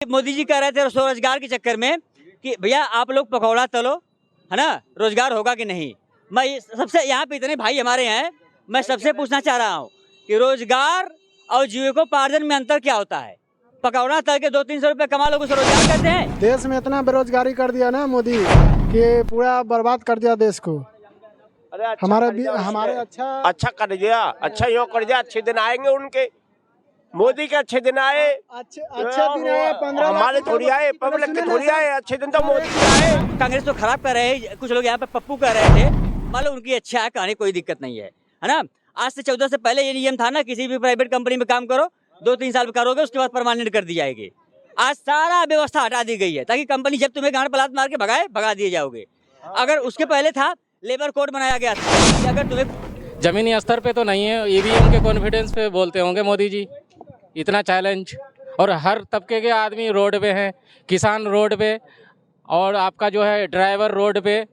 मोदी जी कह रहे थे स्वरोजगार के चक्कर में कि भैया आप लोग पकौड़ा तलो, है ना, रोजगार होगा कि नहीं। मैं सबसे यहाँ पे इतने भाई हमारे हैं, मैं सबसे पूछना चाह रहा हूँ कि रोजगार और जीविकोपार्जन में अंतर क्या होता है। पकौड़ा तल के 200-300 रुपए कमा लोग उसे रोजगार कहते हैं। देश में इतना बेरोजगारी कर दिया ना मोदी कि पूरा बर्बाद कर दिया देश को। अरे अच्छा हमारे अच्छा कर दिया, अच्छा यो कर दिया। अच्छे दिन आएंगे उनके, मोदी के अच्छे दिन आए, अच्छे दिन आए, 15 हमारे थोड़ी आए, पब्लिक के थोड़ी आए। अच्छे दिन तो मोदी के आए। कांग्रेस तो खराब कर रहे हैं, कुछ लोग यहाँ पे पप्पू कह रहे थे, मान लो उनकी अच्छा है, कहानी कोई दिक्कत नहीं है ना। आज से 14 से पहले ये नियम था ना, किसी भी प्राइवेट कंपनी में काम करो 2-3 साल करोगे उसके बाद परमानेंट कर दी जाएगी। आज सारा व्यवस्था हटा दी गई है ताकि कंपनी जब तुम्हें गांड पलात मार के भगा दिए जाओगे। अगर उसके पहले था लेबर कोड बनाया गया था कि अगर तुम्हें जमीनी स्तर पे तो नहीं है, ईवीएम के कॉन्फिडेंस पे बोलते होंगे मोदी जी। इतना चैलेंज, और हर तबके के आदमी रोड पे हैं, किसान रोड पे, और आपका जो है ड्राइवर रोड पे।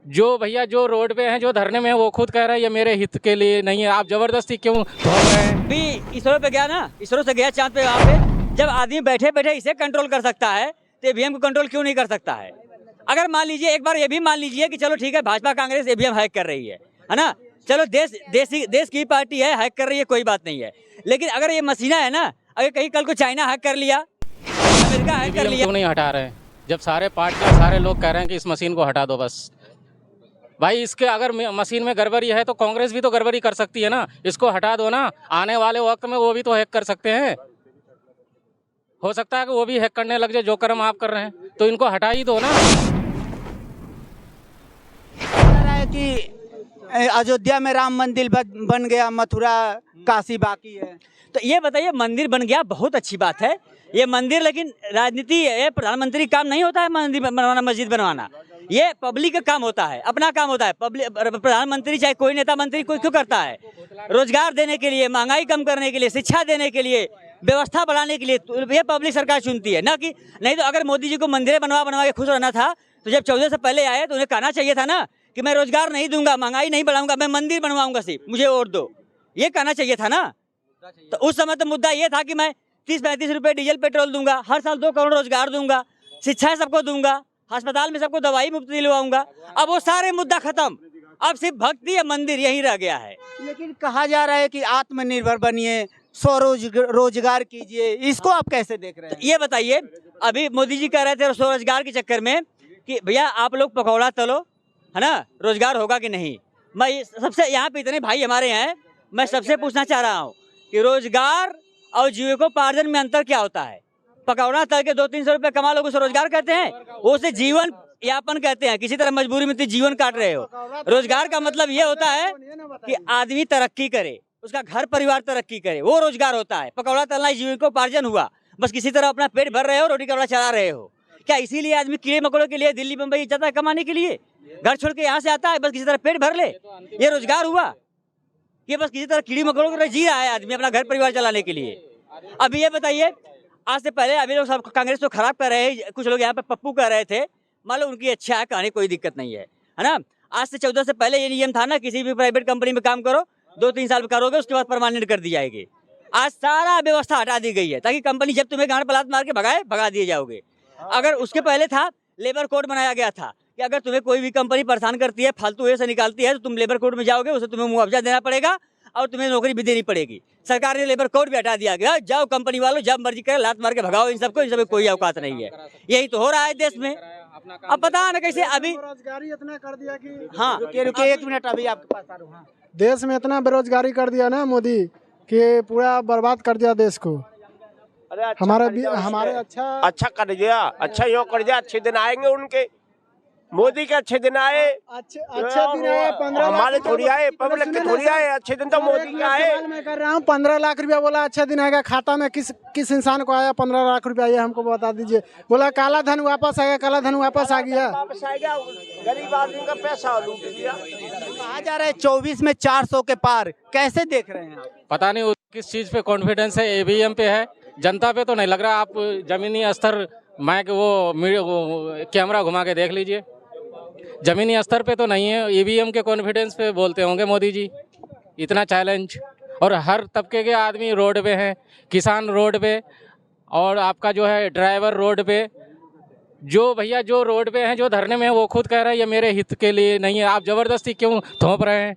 जो भैया जो रोड पे हैं, जो धरने में है, वो खुद कह रहे हैं ये मेरे हित के लिए नहीं है, आप जबरदस्ती क्यों धो रहे हैं। भी इसरो पे गया ना, इसरो से गया चांद पे, वहाँ पे जब आदमी बैठे बैठे इसे कंट्रोल कर सकता है तो ईवीएम को कंट्रोल क्यों नहीं कर सकता है। अगर मान लीजिए एक बार ये भी मान लीजिए कि चलो ठीक है भाजपा कांग्रेस ईवीएम हैक कर रही है ना, चलो देश की पार्टी है, हैक कर रही है, कोई बात नहीं है। लेकिन अगर ये मशीना है ना, अगर कहीं कल को चाइना हैक कर लिया, अमेरिका हैक कर लिया, क्यों नहीं हटा रहे हैं जब सारे पार्टी सारे लोग कह रहे हैं कि इस मशीन को हटा दो बस। भाई इसके अगर मशीन में गड़बड़ी है तो कांग्रेस भी तो गड़बड़ी कर सकती है ना, इसको हटा दो ना। आने वाले वक्त में वो भी तो हैक कर सकते हैं, हो सकता है कि वो भी हैक करने लग जाए जो कर्म आप कर रहे हैं, तो इनको हटा ही दो ना। कि अयोध्या में राम मंदिर बन गया, मथुरा काशी बाकी है। तो ये बताइए मंदिर बन गया, बहुत अच्छी बात है ये मंदिर, लेकिन राजनीति है, प्रधानमंत्री काम नहीं होता है मंदिर बनवाना, मस्जिद बनवाना। ये पब्लिक का काम होता है, अपना काम होता है। प्रधानमंत्री चाहे कोई नेता मंत्री कोई क्यों करता है, रोजगार देने के लिए, महंगाई कम करने के लिए, शिक्षा देने के लिए, व्यवस्था बढ़ाने के लिए। तो ये पब्लिक सरकार चुनती है ना, कि नहीं तो अगर मोदी जी को मंदिर बनवा के खुश रहना था तो जब 14 से पहले आए तो उन्हें कहना चाहिए था ना कि मैं रोजगार नहीं दूंगा, महंगाई नहीं बढ़ाऊंगा, मैं मंदिर बनवाऊंगा, सिर्फ मुझे वोट दो, ये कहना चाहिए था ना। तो उस समय तो मुद्दा ये था कि मैं 30-35 रुपए डीजल पेट्रोल दूंगा, हर साल 2 करोड़ रोजगार दूंगा, शिक्षा सबको दूंगा, अस्पताल में सबको दवाई मुफ्त दिलवाऊंगा। अब वो सारे मुद्दा खत्म, अब सिर्फ भक्ति या मंदिर यही रह गया है। लेकिन कहा जा रहा है कि आत्मनिर्भर बनिए, स्वरोजगार कीजिए, इसको आप कैसे देख रहे हैं? तो ये बताइए, अभी मोदी जी कह रहे थे स्वरोजगार के चक्कर में कि भैया आप लोग पकौड़ा तलो, है ना, रोजगार होगा कि नहीं। मैं सबसे यहाँ पे इतने भाई हमारे हैं, मैं सबसे पूछना चाह रहा हूँ कि रोजगार और जीविकोपार्जन में अंतर क्या होता है। पकौड़ा तल के 200-300 रुपए कमा लोग उसे रोजगार कहते हैं, वो उसे जीवन यापन कहते हैं। किसी तरह मजबूरी में जीवन काट रहे हो। रोजगार का मतलब ये होता है कि आदमी तरक्की करे, उसका घर परिवार तरक्की करे, वो रोजगार होता है। पकौड़ा तलना जीविकोपार्जन हुआ, बस किसी तरह अपना पेट भर रहे हो, रोटी कपड़ा चला रहे हो। क्या इसीलिए आदमी कीड़े मकोड़ों के लिए दिल्ली मुंबई जाता है कमाने के लिए, घर छोड़ के यहाँ से आता है बस किसी तरह पेट भर ले, ये रोजगार हुआ। ये बस किसी तरह कीड़ी मकोड़ों की तरह जी रहा है आदमी अपना घर परिवार चलाने के लिए। अभी ये बताइए, आज से पहले अभी लोग सब कांग्रेस तो खराब कर रहे हैं, कुछ लोग यहाँ पे पप्पू कह रहे थे, मान लो उनकी अच्छा है, कहानी कोई दिक्कत नहीं है ना। आज से 14 से पहले ये नियम था ना, किसी भी प्राइवेट कंपनी में काम करो 2-3 साल करोगे उसके बाद परमानेंट कर दी जाएगी। आज सारा व्यवस्था हटा दी गई है ताकि कंपनी जब तुम्हें गांड पलात मार के भगा दिए जाओगे। अगर उसके पहले था लेबर कोड बनाया गया था कि अगर तुम्हें कोई भी कंपनी परेशान करती है, फालतू ऐसे निकालती है, तो तुम लेबर कोड में जाओगे, उसे तुम्हें मुआवजा देना पड़ेगा और तुम्हें नौकरी भी देनी पड़ेगी। सरकार ने लेबर कोड भी हटा दिया गया, जाओ कंपनी वालों जब मर्जी करे लात मार के भगाओ इन सबको, इन सब कोई औकात नहीं है। यही तो हो रहा है देश में। अब पता ना कैसे अभी बेरोजगारी इतना कर दिया कि हाँ रुकिए 1 मिनट, अभी आपके पास आ रहा हूं। हाँ। देश में इतना बेरोजगारी कर दिया ना मोदी कि पूरा बर्बाद कर दिया देश को। अरे हमारे अच्छा कर दिया, अच्छा यो कर दिया। अच्छे दिन आएंगे उनके, मोदी के अच्छे दिन आए, अच्छे दिन आए, 15 हमारे थोड़ी आए, पब्लिक के थोड़ी आए। अच्छे दिन तो मोदी के आए। मैं कर रहा हूँ 15 लाख रुपया बोला अच्छा दिन आएगा, खाता में किस इंसान को आया 15 लाख रुपया, ये हमको बता दीजिए। बोला काला धन वापस आएगा, काला धन वापस आ गया, वापस आएगा, गरीब आदमी का पैसा लूट लिया। कहा जा रहा है 24 में 400 के पार, कैसे देख रहे हैं आप? पता नहीं किस चीज़ पे कॉन्फिडेंस है, ईवीएम पे है, जनता पे तो नहीं लग रहा। आप जमीनी स्तर माइक वो कैमरा घुमा के देख लीजिए, जमीनी स्तर पे तो नहीं है, ईवीएम के कॉन्फिडेंस पे बोलते होंगे मोदी जी। इतना चैलेंज, और हर तबके के आदमी रोड पे हैं, किसान रोड पे, और आपका जो है ड्राइवर रोड पे, जो भैया जो रोड पे हैं जो धरने में हैं वो खुद कह रहे हैं ये मेरे हित के लिए नहीं है, आप ज़बरदस्ती क्यों थोप रहे हैं?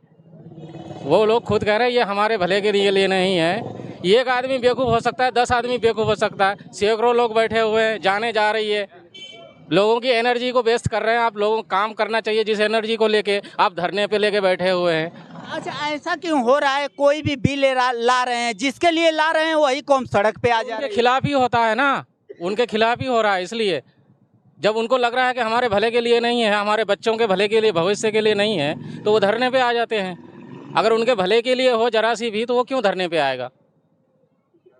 वो लोग खुद कह रहे हैं ये हमारे भले के लिए नहीं है। एक आदमी बेवकूफ़ हो सकता है, 10 आदमी बेवकूफ़ हो सकता है, सैकड़ों लोग बैठे हुए हैं, जाने जा रही है, लोगों की एनर्जी को वेस्ट कर रहे हैं आप। लोगों को काम करना चाहिए, जिस एनर्जी को लेके आप धरने पे लेके बैठे हुए हैं। अच्छा, ऐसा क्यों हो रहा है? कोई भी बिल ला रहे हैं, जिसके लिए ला रहे हैं वही कौम सड़क पे आ जा रहे उनके हैं। खिलाफ ही होता है ना, उनके खिलाफ ही हो रहा है। इसलिए जब उनको लग रहा है कि हमारे भले के लिए नहीं है, हमारे बच्चों के भले के लिए, भविष्य के लिए नहीं है, तो वो धरने पे आ जाते हैं। अगर उनके भले के लिए हो जरा सी भी, तो वो क्यों धरने पे आएगा?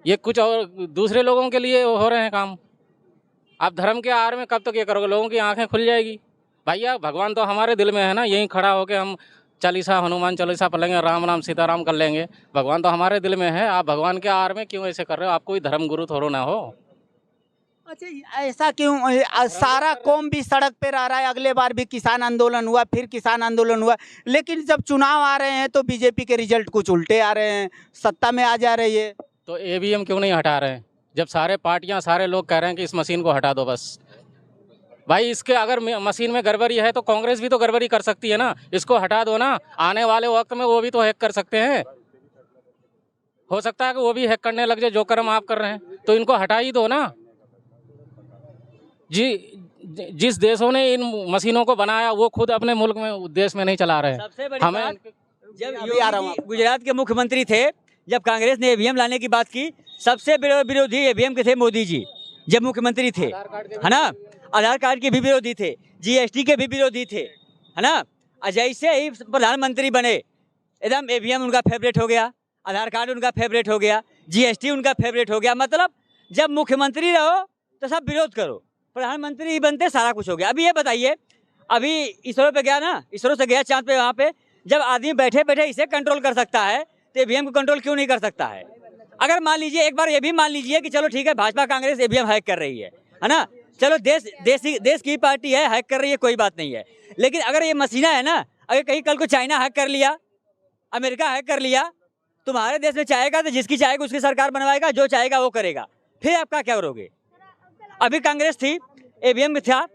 ये कुछ और दूसरे लोगों के लिए हो रहे हैं काम। आप धर्म के आड़ में कब तक ये करोगे? लोगों की आंखें खुल जाएगी। भैया भगवान तो हमारे दिल में है ना, यहीं खड़ा होके हम चालीसा हनुमान चालीसा पढ़ेंगे, राम राम सीताराम कर लेंगे। भगवान तो हमारे दिल में है, आप भगवान के आड़ में क्यों ऐसे कर रहे हो? आप कोई धर्म गुरु थोड़ो ना हो। अच्छा, ऐसा क्यों? सारा कौम भी सड़क पे रह रहा है। अगले बार भी किसान आंदोलन हुआ, फिर किसान आंदोलन हुआ, लेकिन जब चुनाव आ रहे हैं तो बीजेपी के रिजल्ट कुछ उल्टे आ रहे हैं, सत्ता में आ जा रही है। तो ईवीएम क्यों नहीं हटा रहे हैं? जब सारे पार्टियां, सारे लोग कह रहे हैं कि इस मशीन को हटा दो बस। भाई इसके अगर मशीन में गड़बड़ी है तो कांग्रेस भी तो गड़बड़ी कर सकती है ना, इसको हटा दो ना। आने वाले वक्त में वो भी तो हैक कर सकते हैं, हो सकता है कि वो भी हैक करने लग जाए जो कर्म आप कर रहे हैं, तो इनको हटा ही दो ना। जिस देशों ने इन मशीनों को बनाया वो खुद अपने मुल्क में, देश में नहीं चला रहे हैं। सबसे बड़ी हमें बात, जब अभी आ रहा हूँ योगी जी गुजरात के मुख्यमंत्री थे, जब कांग्रेस ने ईवीएम लाने की बात की, सबसे बड़े विरोधी ईवीएम के थे मोदी जी, जब मुख्यमंत्री थे, है ना। आधार कार्ड के भी विरोधी थे, जीएसटी के भी विरोधी थे, है ना। जैसे ही प्रधानमंत्री बने, एकदम ईवीएम उनका फेवरेट हो गया, आधार कार्ड उनका फेवरेट हो गया, जीएसटी उनका फेवरेट हो गया। मतलब जब मुख्यमंत्री रहो तो सब विरोध करो, प्रधानमंत्री बनते सारा कुछ हो गया। अभी ये बताइए, अभी इसरो पे गया ना, इसरो से गया चांद पे, वहाँ पे जब आदमी बैठे बैठे इसे कंट्रोल कर सकता है तो ईवीएम को कंट्रोल क्यों नहीं कर सकता है? अगर मान लीजिए, एक बार ये भी मान लीजिए कि चलो ठीक है, भाजपा कांग्रेस ईवीएम हैक कर रही है ना, चलो देश की पार्टी है, हैक कर रही है, कोई बात नहीं है। लेकिन अगर ये मशीना है ना, अगर कहीं कल को चाइना हैक कर लिया, अमेरिका हैक कर लिया, तुम्हारे देश में चाहेगा तो जिसकी चाहेगा उसकी सरकार बनवाएगा, जो चाहेगा वो करेगा, फिर आपका क्या करोगे? अभी कांग्रेस थी, ईवीएम में था,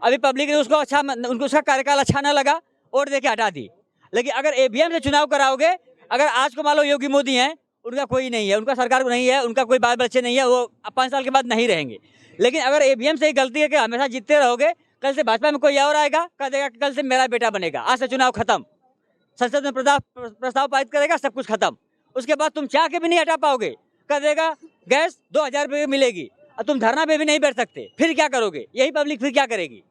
अभी पब्लिक ने उसको उनको उसका कार्यकाल अच्छा ना लगा, वोट दे के हटा दी। लेकिन अगर ईवीएम से चुनाव कराओगे, अगर आज को मान लो योगी मोदी हैं, उनका कोई नहीं है, उनका सरकार नहीं है, उनका कोई बाल बच्चे नहीं है, वो 5 साल के बाद नहीं रहेंगे। लेकिन अगर ईवीएम से ही गलती है कि हमेशा जीतते रहोगे, कल से भाजपा में कोई और आएगा, कह देगा कि कल से मेरा बेटा बनेगा, आज से चुनाव खत्म, संसद में प्रस्ताव पारित करेगा, सब कुछ खत्म। उसके बाद तुम चाह के भी नहीं हटा पाओगे, कह देगा गैस 2000 रुपये मिलेगी, और तुम धरना पे भी नहीं बैठ सकते, फिर क्या करोगे? यही पब्लिक फिर क्या करेगी?